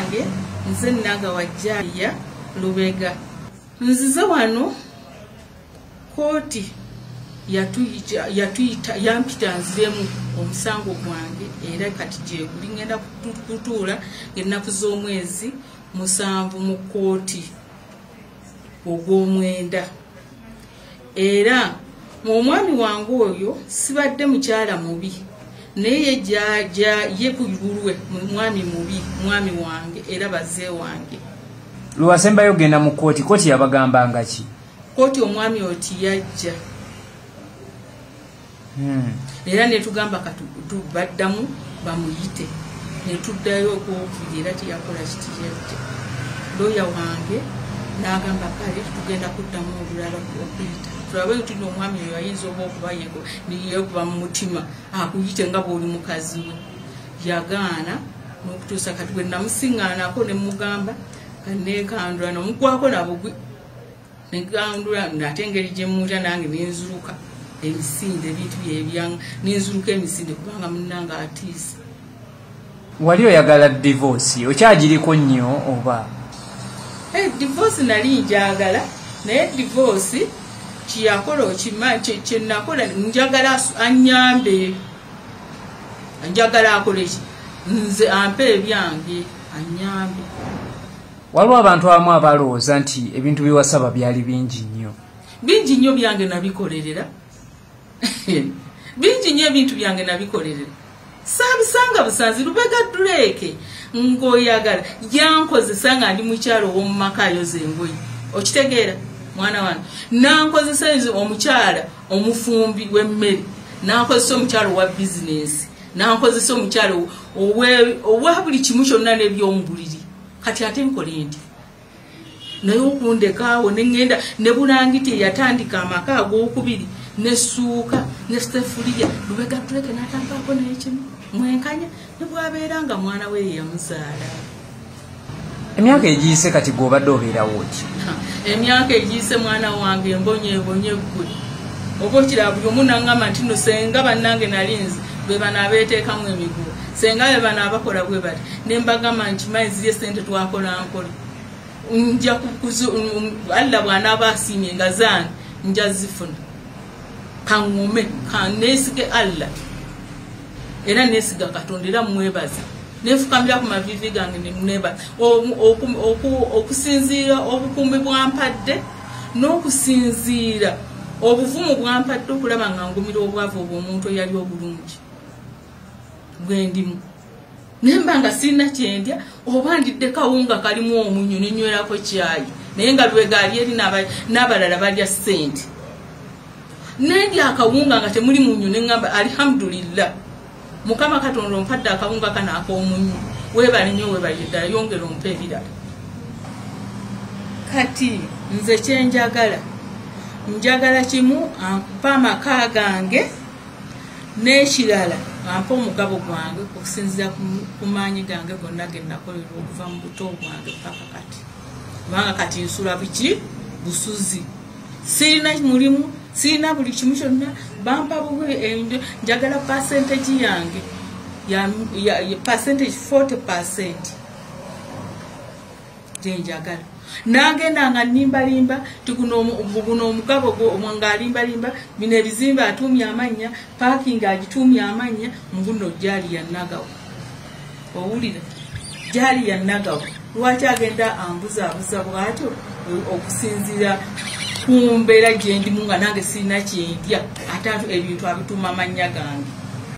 gange nze naga wajjaliya Lubega. Nzize wano kooti yatuyita yampita nziremu omusango gwange era kati gye guli ngenda kutuula ennaku z'omwezi 7 mu kooti ogw'omwenda. Era omwami wange oyo sibadde mukyala mubi naye ye ku lulwe mwami mubi mwami wange era bazee wange. Lwasembayo genda mu kooti, kooti yabagambanga ki? Kooti omwami oti yajja era netugamba katubaddamu bamuyite netuddayo okwokubiri era teyakola kiti yajja. Looya wange n'agamba kale tugenda kuddamu olulala okuyita tulabe nti omwami oyo ayinza oba okuba yekuba mu mutima akuyite nga bw'oli mukazi we. Yagaana n'okutuusa kati bwe namusiŋŋaanako ne mugamba kanekandula nomukwako nabugwi nekandula ate engeri gye muta nange nenzuluka emisinde ebintu byebyanga nenzuluka emisinde kubanga munnanga atiisa. Wali oyagala divorce okyagiriko nnyo oba? Divorce nali njagala naye divorce kiyakola okimanyi kyenakola njagala anyambe njagala akole nze ampe ebyange anyambe. Waliwo abantu abamu abalowooza nti ebintu biwasaba byali bingi nnyo. Bingi nnyo byange nabikolerera bingi nnyo ebintu byange nabikolerera saabisanga busanzi. Lubega Drake ngoyagala yankozesa nga ndi mukyalo w'omumaka ayoza engoyi okitegeera mwana wange nankozesa omukyala omufumbi w'emmere nankozesa omukyalo wa bizinesi nankozesa omukyalo owa buli kimu kyonna n'ebyomubuliri. Kati ate nkole ndi naye okundekaawo neŋŋenda ne Bulangiti yatandika amaka ag'okubiri nesuuka ne Stefulia Lubega Drake n'atampaako naye kimu mwenkanya ne bwabeera nga mwana we yamuzaala. Emyaka egiyise kati gw'obadde obeerawo ki? Emyaka egiyise mwana wange mbonye ggwe oba okiraba buli omu naŋŋamba nti no senga bannange nalinzi be bano abeeteekamu emiguwa senga be bano abakola bwe bati ne mbagamba nti maizirye sente twakola nkole nja alla bw'anaaba asiimye nga zange nja zifuna kaŋŋume kaneesige alla era neesiga Katonda era mwebaza nefukamira ku mavivi gange nebaza okusinziira obukuumi bwampadde n'okusinziira obuvumu bwampadde okulaba nga ngumira obwavu obw'omuntu eyali obulungi bwendimu nemba nga sirina kyendya oba ndidde kawunga kalimu omunyu nenywerako kyayi naye nga Lubega ali eri n'abalala balya ssente nendya akawunga nga temuli munyu neŋŋamba alhamdulillah Mukama Katonda ompadde akawunga kana ak'omunyu weebale nnyo weebale ddala yongera ompa ebirala. Kati nze kyenjagala njagala kimu ampa amaka gange n'ekirala ampa omugabo gwange okusinziira ku maanyi gange gonna ge nakolera okuva mu buto bwange paka kati kubanga kati nsula biki busuzi sirina mulimu sirina buli kimu kyonna bampa buwe njagala percentage yange ya percentage 40% gyenjagala nagenda nga nimbalimba tikuno omugabo omwanga alimbalimba bino ebizimbe atumya amanya parking agitumya amanya mbuno jali ya nagawo owulira jali ya nagawo lwaki agenda ambuza bwatyo okusinzira kumbeera gyendimu nga nange sirina kyendya ate ebintu abituma amanya gange.